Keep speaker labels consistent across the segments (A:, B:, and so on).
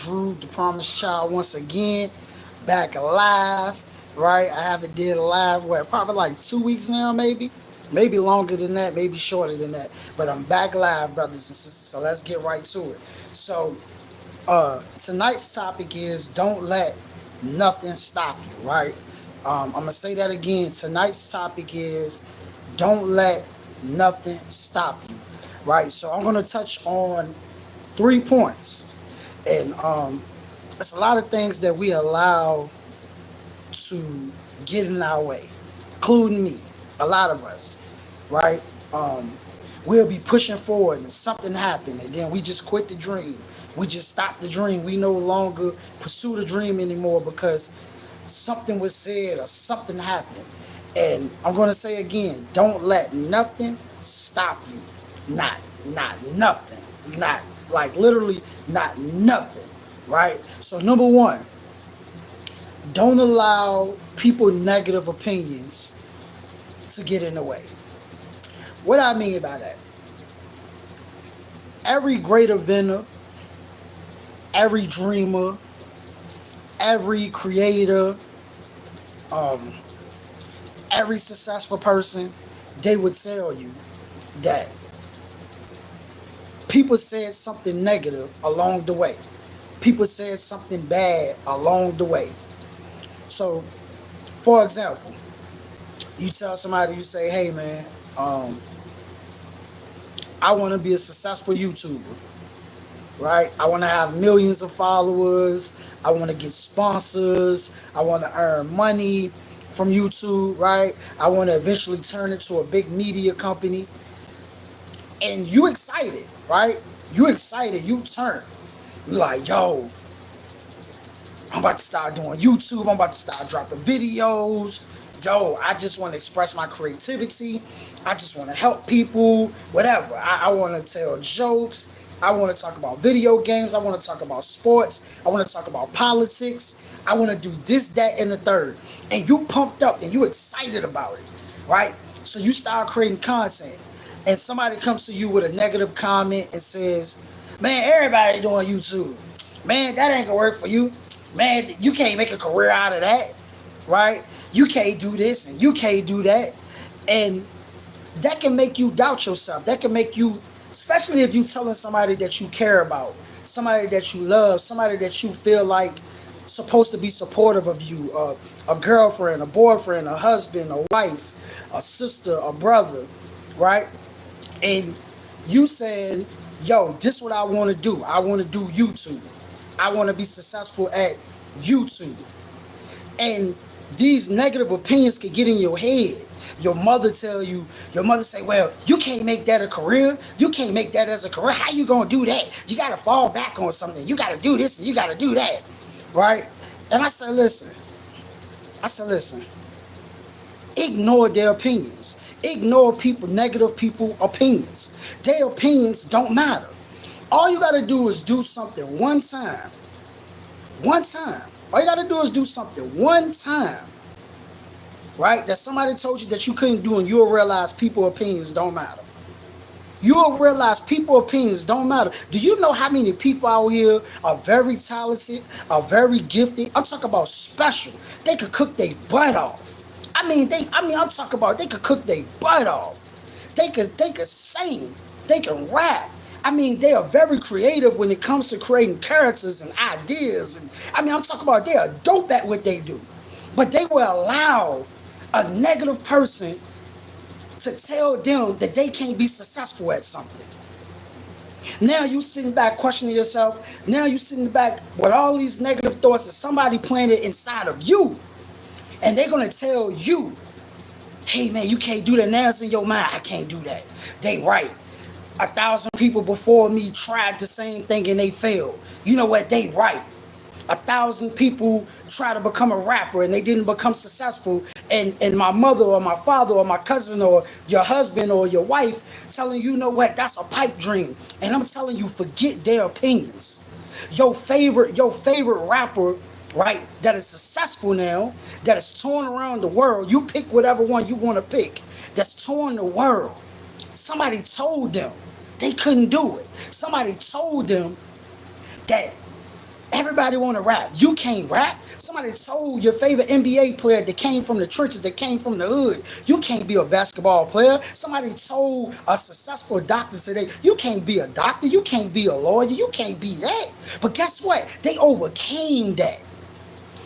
A: Drew, the Promised Child, once again, back alive, right? I haven't did a live, probably like 2 weeks now, maybe longer than that, maybe shorter than that. But I'm back live, brothers and sisters. So let's get right to it. So tonight's topic is don't let nothing stop you, right? I'm gonna say that again. Tonight's topic is don't let nothing stop you, right? So I'm gonna touch on 3 points, and it's a lot of things that we allow to get in our way, including me, a lot of us, right? Um, we'll be pushing forward and something happened, and then we just quit the dream. We just stop the dream. We no longer pursue the dream anymore because something was said or something happened. And I'm gonna say again, don't let nothing stop you. Not nothing. Not like literally not nothing. Right? So number one, don't allow people negative opinions to get in the way. What I mean by that, every great inventor, every dreamer, every creator, um, every successful person, they would tell you that people said something negative along the way. People said something bad along the way. So, for example, you tell somebody, you say, hey man, I want to be a successful YouTuber, right? I want to have millions of followers. I want to get sponsors. I want to earn money from YouTube, right? I want to eventually turn into a big media company. And you excited, right? You excited. You turn. You like, yo, I'm about to start doing YouTube. I'm about to start dropping videos. Yo, I just want to express my creativity. I just want to help people, whatever. I want to tell jokes. I want to talk about video games. I want to talk about sports. I want to talk about politics. I want to do this, that, and the third. And you pumped up and you excited about it, right? So you start creating content. And somebody comes to you with a negative comment and says, man, everybody doing YouTube. Man, that ain't gonna work for you. Man, you can't make a career out of that, right? You can't do this and you can't do that. And that can make you doubt yourself. That can make you, especially if you're telling somebody that you care about, somebody that you love, somebody that you feel like supposed to be supportive of you, a girlfriend, a boyfriend, a husband, a wife, a sister, a brother, right? And you saying, yo, this is what I want to do. I want to do YouTube. I want to be successful at YouTube. And these negative opinions can get in your head. Your mother say, well, you can't make that a career. You can't make that as a career. How you gonna do that? You gotta fall back on something. You gotta do this and you gotta do that. Right? And I said, listen, ignore their opinions. Ignore negative people opinions. Their opinions don't matter. All you gotta do is do something one time. One time. All you gotta do is do something one time. Right? That somebody told you that you couldn't do, and you'll realize people opinions don't matter. You'll realize people opinions don't matter. Do you know how many people out here are very talented, are very gifted? I'm talking about special. They could cook their butt off. I'm talking about they could cook their butt off. They could sing. They can rap. They are very creative when it comes to creating characters and ideas. And I'm talking about they are dope at what they do. But they will allow a negative person to tell them that they can't be successful at something. Now you sitting back questioning yourself. Now you sitting back with all these negative thoughts that somebody planted inside of you. And they're going to tell you, hey man, you can't do that. Now it's in your mind. I can't do that. They right. 1,000 people before me tried the same thing and they failed. You know what? They right. 1,000 people try to become a rapper and they didn't become successful. And my mother or my father or my cousin or your husband or your wife telling you know what? That's a pipe dream. And I'm telling you, forget their opinions. Your favorite rapper, right, that is successful now, that is touring around the world. You pick whatever one you want to pick. That's touring the world. Somebody told them they couldn't do it. Somebody told them that Everybody want to rap. You can't rap. Somebody told your favorite NBA player that came from the trenches, that came from the hood, you can't be a basketball player. Somebody told a successful doctor today, you can't be a doctor, you can't be a lawyer, you can't be that. But guess what? They overcame that.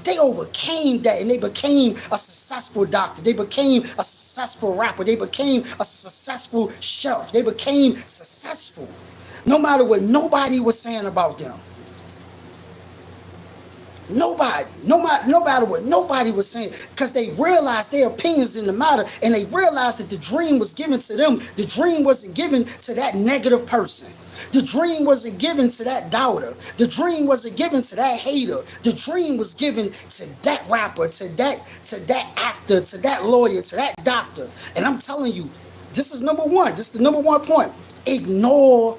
A: They overcame that and they became a successful doctor. They became a successful rapper. They became a successful chef. They became successful. No matter what nobody was saying about them. Nobody, no matter what nobody was saying, because they realized their opinions didn't matter, and they realized that the dream was given to them. The dream wasn't given to that negative person. The dream wasn't given to that doubter. The dream wasn't given to that hater. The dream was given to that rapper, to that actor, to that lawyer, to that doctor. And I'm telling you, this is number one. This is the number one point. Ignore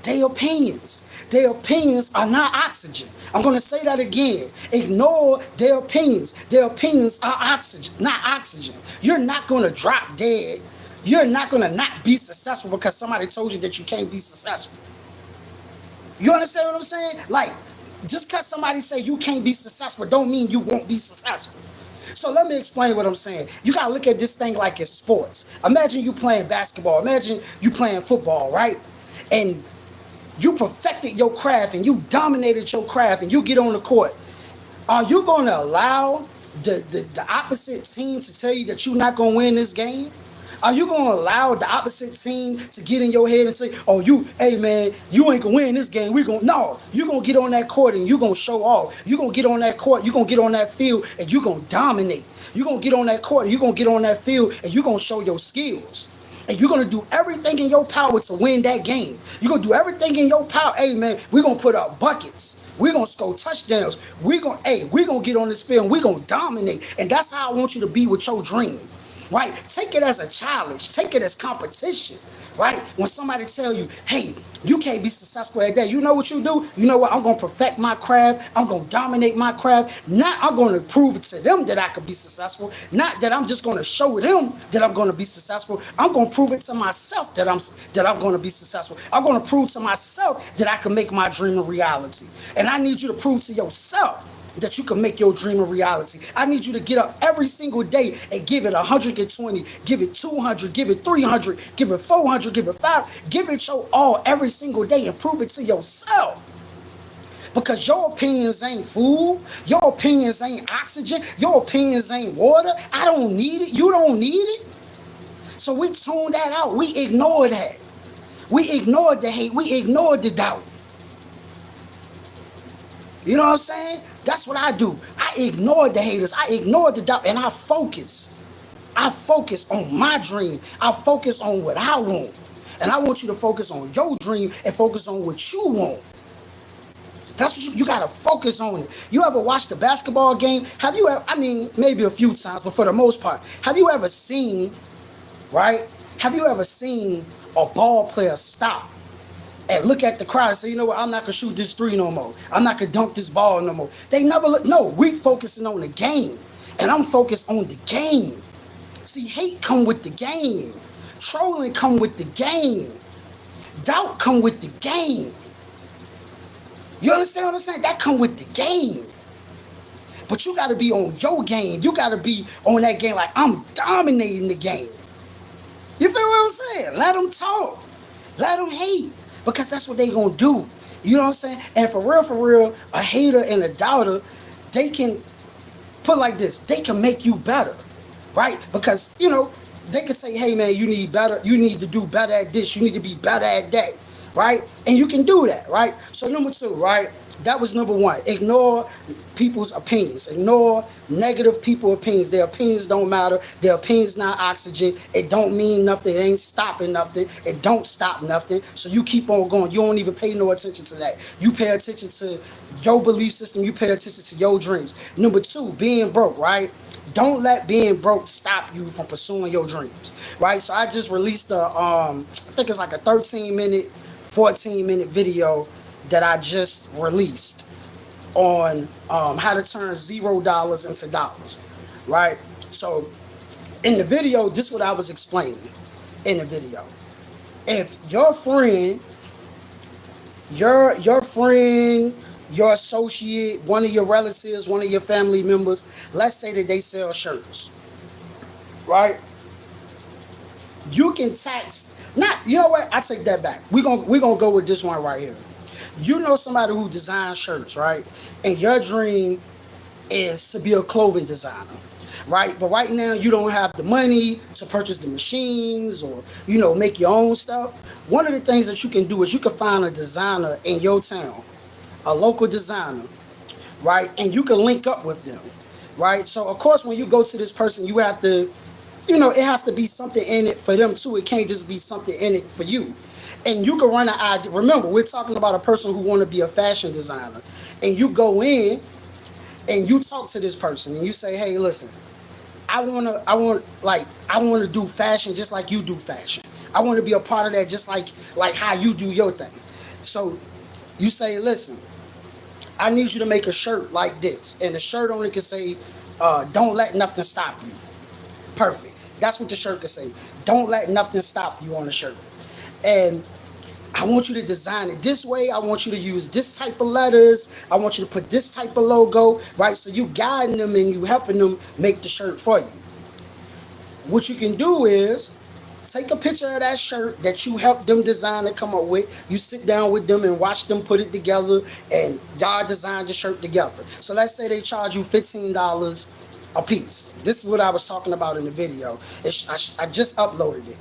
A: their opinions. Their opinions are not oxygen. I'm going to say that again. Ignore their opinions. Their opinions are oxygen, not oxygen. You're not going to drop dead. You're not going to not be successful because somebody told you that you can't be successful. You understand what I'm saying? Like, just because somebody say you can't be successful don't mean you won't be successful. So let me explain what I'm saying. You got to look at this thing like it's sports. Imagine you playing basketball. Imagine you playing football, right? And you perfected your craft and you dominated your craft and you get on the court. Are you going to allow the opposite team to tell you that you're not going to win this game? Are you going to allow the opposite team to get in your head and say, oh, hey, man, you ain't going to win this game. No, you're going to get on that court and you're going to show off. You're going to get on that court, you're going to get on that field and you're going to dominate. You're going to get on that court and you're going to get on that field and you're going to show your skills. And you're going to do everything in your power to win that game. You're going to do everything in your power. Hey, man, we're going to put up buckets. We're going to score touchdowns. We're going to get on this field and we're going to dominate. And that's how I want you to be with your dream, right? Take it as a challenge. Take it as competition, right? When somebody tell you, hey, you can't be successful at that, you know what you do? You know what? I'm going to perfect my craft. I'm going to dominate my craft. Not I'm going to prove it to them that I can be successful. Not that I'm just going to show them that I'm going to be successful. I'm going to prove it to myself that I'm going to be successful. I'm going to prove to myself that I can make my dream a reality. And I need you to prove to yourself that you can make your dream a reality. I need you to get up every single day and give it 120, give it 200, give it 300, give it 400, give it 500, give it your all every single day and prove it to yourself. Because your opinions ain't food, your opinions ain't oxygen, your opinions ain't water. I don't need it, you don't need it. So we tune that out, we ignore that. We ignored the hate, we ignored the doubt. You know what I'm saying? That's what I do. I ignore the haters. I ignore the doubt and I focus. I focus on my dream. I focus on what I want. And I want you to focus on your dream and focus on what you want. That's what you got to focus on it. You ever watched a basketball game? Have you ever, I mean, maybe a few times, but for the most part, have you ever seen, right? Have you ever seen a ball player stop and look at the crowd and say, you know what, I'm not going to shoot this three no more. I'm not going to dunk this ball no more. They never look. No, we focusing on the game. And I'm focused on the game. See, hate come with the game. Trolling come with the game. Doubt come with the game. You understand what I'm saying? That come with the game. But you got to be on your game. You got to be on that game like I'm dominating the game. You feel what I'm saying? Let them talk. Let them hate. Because that's what they gonna do. You know what I'm saying? And for real, a hater and a doubter, they can put like this, they can make you better, right? Because, you know, they could say, hey man, you need to do better at this, you need to be better at that, right? And you can do that, right? So number two, right? That was number one. Ignore people's opinions. Ignore negative people's opinions. Their opinions don't matter. Their opinions not oxygen. It don't mean nothing. It ain't stopping nothing. It don't stop nothing. So you keep on going. You don't even pay no attention to that. You pay attention to your belief system. You pay attention to your dreams. Number two, being broke, right? Don't let being broke stop you from pursuing your dreams, right? So I just released I think it's like a 13-minute, 14-minute video that I just released on how to turn $0 into dollars, right? So in the video, this is what I was explaining in the video. If your friend your associate, one of your relatives, one of your family members, let's say that they sell shirts, right? You can tax, not, you know what? I take that back. We're gonna go with this one right here. You know somebody who designs shirts, right? And your dream is to be a clothing designer, right? But right now you don't have the money to purchase the machines or make your own stuff. One of the things that you can do is you can find a designer in your town, a local designer, right? And you can link up with them, right? So of course when you go to this person, you have to, it has to be something in it for them too. It can't just be something in it for you. And you can run an idea. Remember, we're talking about a person who want to be a fashion designer, and you go in and you talk to this person and you say, hey, listen, I want to do fashion just like you do fashion. I want to be a part of that just like how you do your thing. So you say, listen, I need you to make a shirt like this, and the shirt only can say, "Don't let nothing stop you." Perfect. That's what the shirt can say. Don't let nothing stop you on the shirt. And I want you to design it this way. I want you to use this type of letters. I want you to put this type of logo, right? So you guiding them and you helping them make the shirt for you. What you can do is take a picture of that shirt that you helped them design and come up with. You sit down with them and watch them put it together, and y'all design the shirt together. So let's say they charge you $15 a piece. This is what I was talking about in the video. I just uploaded it.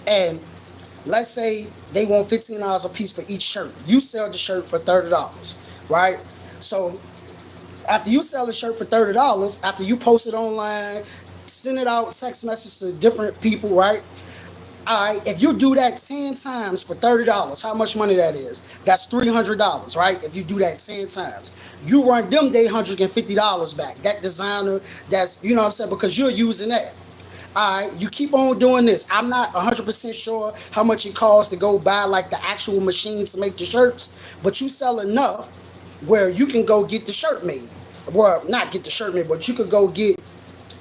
A: And let's say they want $15 a piece for each shirt. You sell the shirt for $30, right? So after you sell the shirt for $30, after you post it online, send it out, text message to different people, right? All right, if you do that 10 times for $30, how much money that is? That's $300, right? If you do that 10 times. You run them day $150 back. That designer, that's, you know what I'm saying, because you're using that. All right, you keep on doing this. I'm not 100% sure how much it costs to go buy like the actual machine to make the shirts, but you sell enough where you can go get the shirt made. Well, not get the shirt made, but you could go get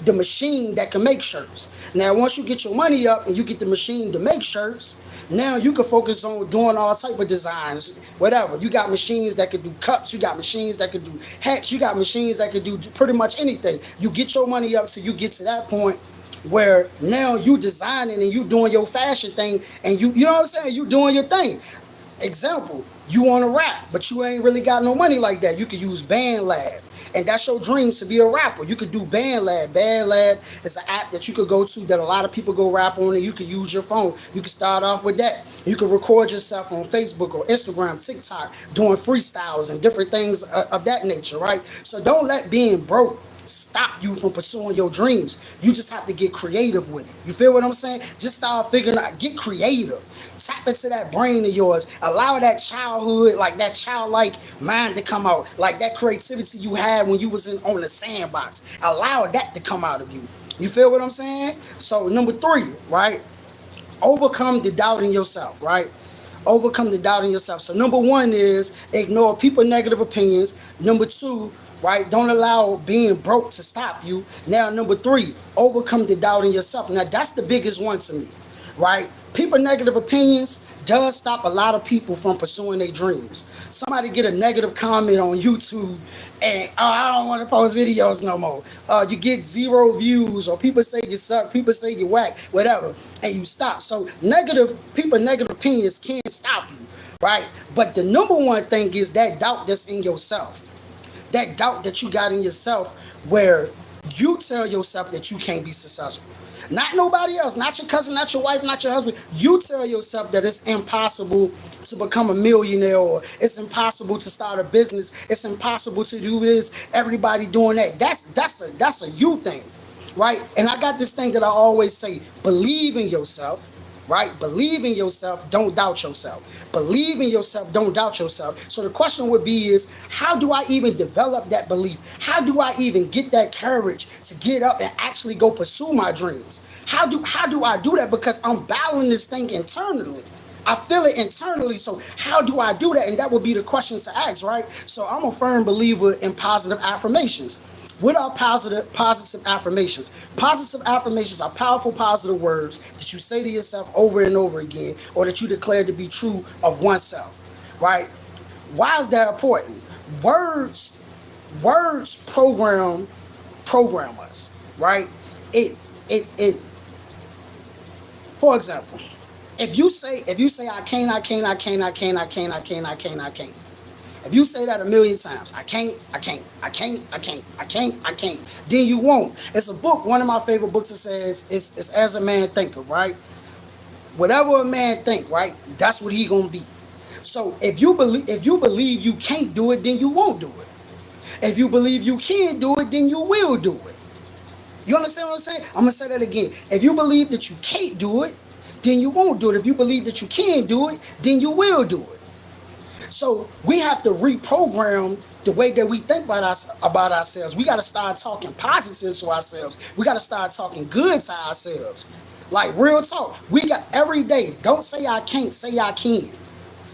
A: the machine that can make shirts. Now, once you get your money up and you get the machine to make shirts, now you can focus on doing all type of designs, whatever. You got machines that can do cups, you got machines that can do hats, you got machines that can do pretty much anything. You get your money up so you get to that point where now you designing and you doing your fashion thing, and you know what I'm saying, you doing your thing. Example, you want to rap, but you ain't really got no money like that. You could use BandLab, and that's your dream, to be a rapper. You could do BandLab. BandLab is an app that you could go to that a lot of people go rap on, and you could use your phone. You could start off with that. You could record yourself on Facebook or Instagram, TikTok, doing freestyles and different things of that nature, right? So don't let being broke stop you from pursuing your dreams. You just have to get creative with it. You feel what I'm saying? Just start figuring out, get creative. Tap into that brain of yours. Allow that childhood, like that childlike mind to come out. Like that creativity you had when you was on the sandbox. Allow that to come out of you. You feel what I'm saying? So number 3, right? Overcome the doubt in yourself, right? Overcome the doubt in yourself. So number 1 is ignore people's negative opinions. Number 2, right, don't allow being broke to stop you. Now, number 3, overcome the doubt in yourself. Now, that's the biggest one to me, right? People negative opinions does stop a lot of people from pursuing their dreams. Somebody get a negative comment on YouTube and, oh, I don't want to post videos no more. You get 0 views, or people say you suck, people say you whack, whatever, and you stop. So people negative opinions can't stop you, right? But the number 1 thing is that doubt that's in yourself. That doubt that you got in yourself, where you tell yourself that you can't be successful. Not nobody else, not your cousin, not your wife, not your husband. You tell yourself that it's impossible to become a millionaire, or it's impossible to start a business. It's impossible to do this. Everybody doing that. That's a you thing, right? And I got this thing that I always say: believe in yourself. Right? Believe in yourself, don't doubt yourself. Believe in yourself, don't doubt yourself. So the question would be is, how do I even develop that belief? How do I even get that courage to get up and actually go pursue my dreams? How do I do that? Because I'm battling this thing internally. I feel it internally. So how do I do that? And that would be the question to ask, right? So I'm a firm believer in positive affirmations. What are positive affirmations? Positive affirmations are powerful, positive words that you say to yourself over and over again, or that you declare to be true of oneself, right? Why is that important? Words, words program us, right? It. For example, if you say I can't. If you say that a million times, I can't, then you won't. It's a book, one of my favorite books. It says it's As a Man Thinketh, right? Whatever a man think, right, that's what he gonna be. So if you believe you can't do it, then you won't do it. If you believe you can do it, then you will do it. You understand what I'm saying? I'm gonna say that again. If you believe that you can't do it, then you won't do it. If you believe that you can do it, then you will do it. So we have to reprogram the way that we think about ourselves. We got to start talking positive to ourselves. We got to start talking good to ourselves. Like real talk. We got every day. Don't say I can't, say I can.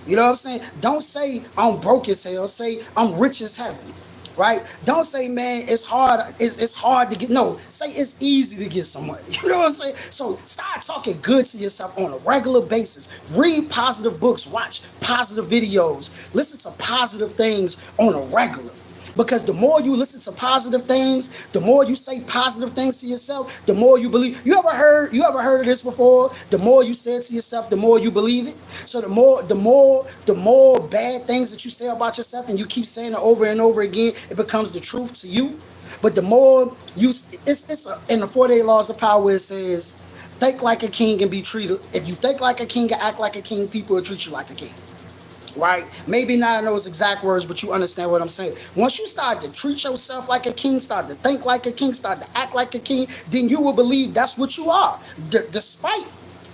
A: You know what I'm saying? Don't say I'm broke as hell. Say I'm rich as heaven. Right? Don't say, man, it's hard. It's hard to get. No, say it's easy to get some money. You know what I'm saying? So start talking good to yourself on a regular basis. Read positive books. Watch positive videos. Listen to positive things on a regular. Because the more you listen to positive things, the more you say positive things to yourself, the more you believe. You ever heard of this before? The more you say it to yourself, the more you believe it. So the more bad things that you say about yourself and you keep saying it over and over again, it becomes the truth to you. But the more you in the 48 laws of power, it says, think like a king and be treated. If you think like a king and act like a king, people will treat you like a king. Right? Maybe not in those exact words, but you understand what I'm saying. Once you start to treat yourself like a king, start to think like a king, start to act like a king, then you will believe that's what you are. Despite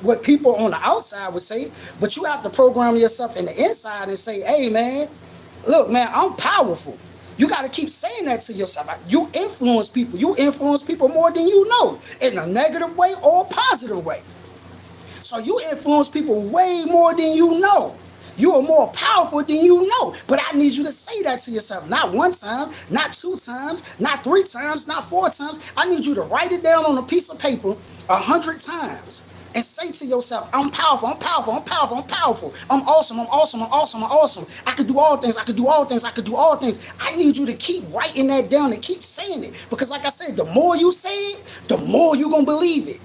A: what people on the outside would say, but you have to program yourself in the inside and say, hey man, look man, I'm powerful. You got to keep saying that to yourself. You influence people. You influence people more than you know, in a negative way or a positive way. So you influence people way more than you know. You are more powerful than you know. But I need you to say that to yourself. Not one time, not two times, not three times, not four times. I need you to write it down on a piece of paper 100 times and say to yourself, I'm powerful, I'm powerful, I'm powerful, I'm powerful. I'm awesome, I'm awesome, I'm awesome, I'm awesome. I can do all things, I can do all things, I can do all things. I need you to keep writing that down and keep saying it. Because like I said, the more you say it, the more you're going to believe it.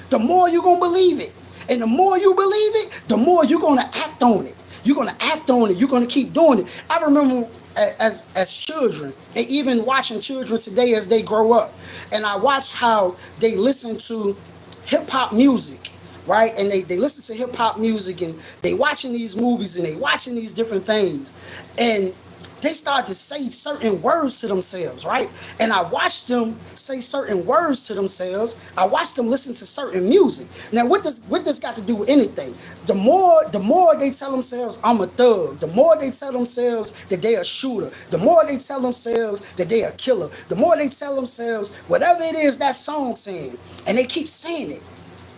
A: The more you're going to believe it. And the more you believe it, the more you're going to act on it. You're going to act on it. You're going to keep doing it. I remember as children, and even watching children today as they grow up, and I watch how they listen to hip hop music, right? And they listen to hip hop music, and they watching these movies, and they watching these different things, and they start to say certain words to themselves, right? And I watched them say certain words to themselves. I watched them listen to certain music. Now, what this got to do with anything? The more they tell themselves I'm a thug, the more they tell themselves that they a shooter, the more they tell themselves that they a killer, the more they tell themselves whatever it is that song saying, and they keep saying it.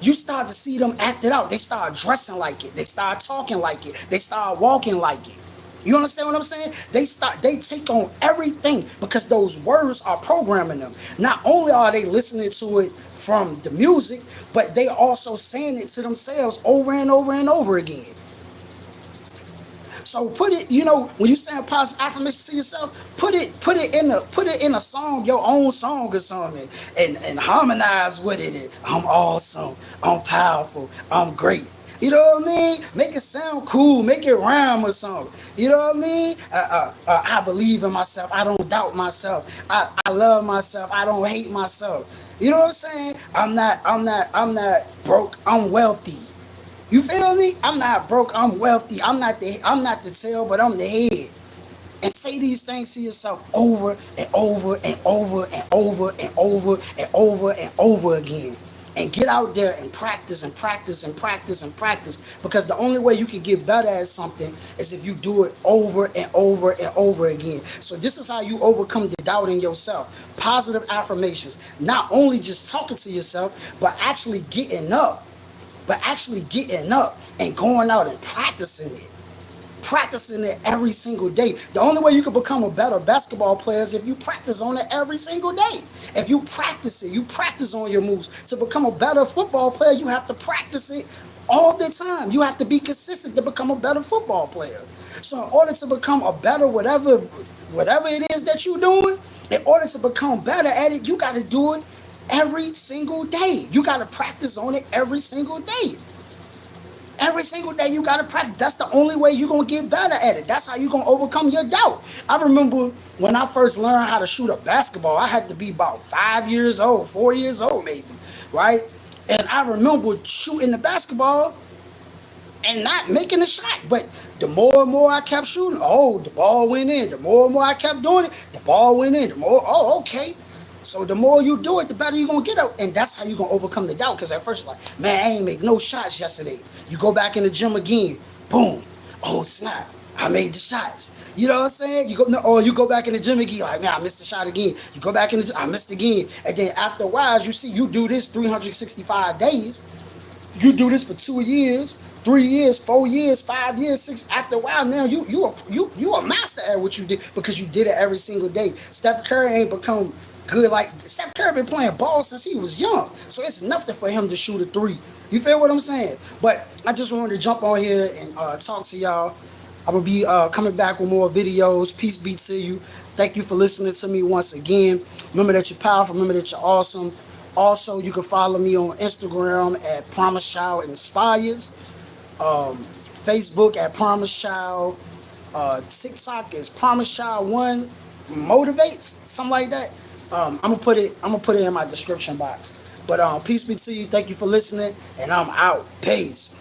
A: You start to see them act it out. They start dressing like it. They start talking like it. They start walking like it. You understand what I'm saying? They take on everything because those words are programming them. Not only are they listening to it from the music, but they also saying it to themselves over and over and over again. So put it, when you saying positive affirmations to yourself, put it in a song, your own song or something, and harmonize with it. I'm awesome, I'm powerful, I'm great. You know what I mean? Make it sound cool. Make it rhyme or something. You know what I mean? I believe in myself. I don't doubt myself. I love myself. I don't hate myself. You know what I'm saying? I'm not broke. I'm wealthy. You feel me? I'm not broke. I'm wealthy. I'm not the tail, but I'm the head. And say these things to yourself over and over and over and over and over and over and over again. And get out there and practice and practice and practice and practice. Because the only way you can get better at something is if you do it over and over and over again. So this is how you overcome the doubt in yourself. Positive affirmations. Not only just talking to yourself, but actually getting up. And going out and practicing it. Practicing it every single day. The only way you can become a better basketball player is if you practice on it every single day. If you practice it, you practice on your moves. To become a better football player, you have to practice it all the time. You have to be consistent to become a better football player. So in order to become a better whatever it is that you're doing, in order to become better at it, you got to do it every single day. You got to practice on it every single day. Every single day you gotta practice. That's the only way you're gonna get better at it. That's how you're gonna overcome your doubt. I remember when I first learned how to shoot a basketball, I had to be about 5 years old, 4 years old maybe, right? And I remember shooting the basketball and not making a shot. But the more and more I kept shooting, oh, the ball went in. The more and more I kept doing it, the ball went in. The more, oh, okay. So the more you do it, the better you're gonna get out. And that's how you're gonna overcome the doubt. Cause at first, like, man, I ain't make no shots yesterday. You go back in the gym again, boom. Oh snap, I made the shots. You know what I'm saying? You go no, or you go back in the gym again, like, man, I missed the shot again. You go back in the gym, I missed again. And then after a while, you see you do this 365 days. You do this for 2 years, 3 years, 4 years, 5 years, six. After a while, now you a master at what you did because you did it every single day. Steph Curry ain't become good like Steph Curry been playing ball since he was young, so it's nothing for him to shoot a three. You feel what I'm saying? But I just wanted to jump on here and talk to y'all. I'm gonna be coming back with more videos. Peace be to you. Thank you for listening to me once again. Remember that you're powerful. Remember that you're awesome. Also, you can follow me on Instagram at Promise Child Inspires, Facebook at Promise Child, TikTok is Promise Child One Motivates, something like that. I'm gonna put it in my description box. But peace be to you. Thank you for listening, and I'm out. Peace.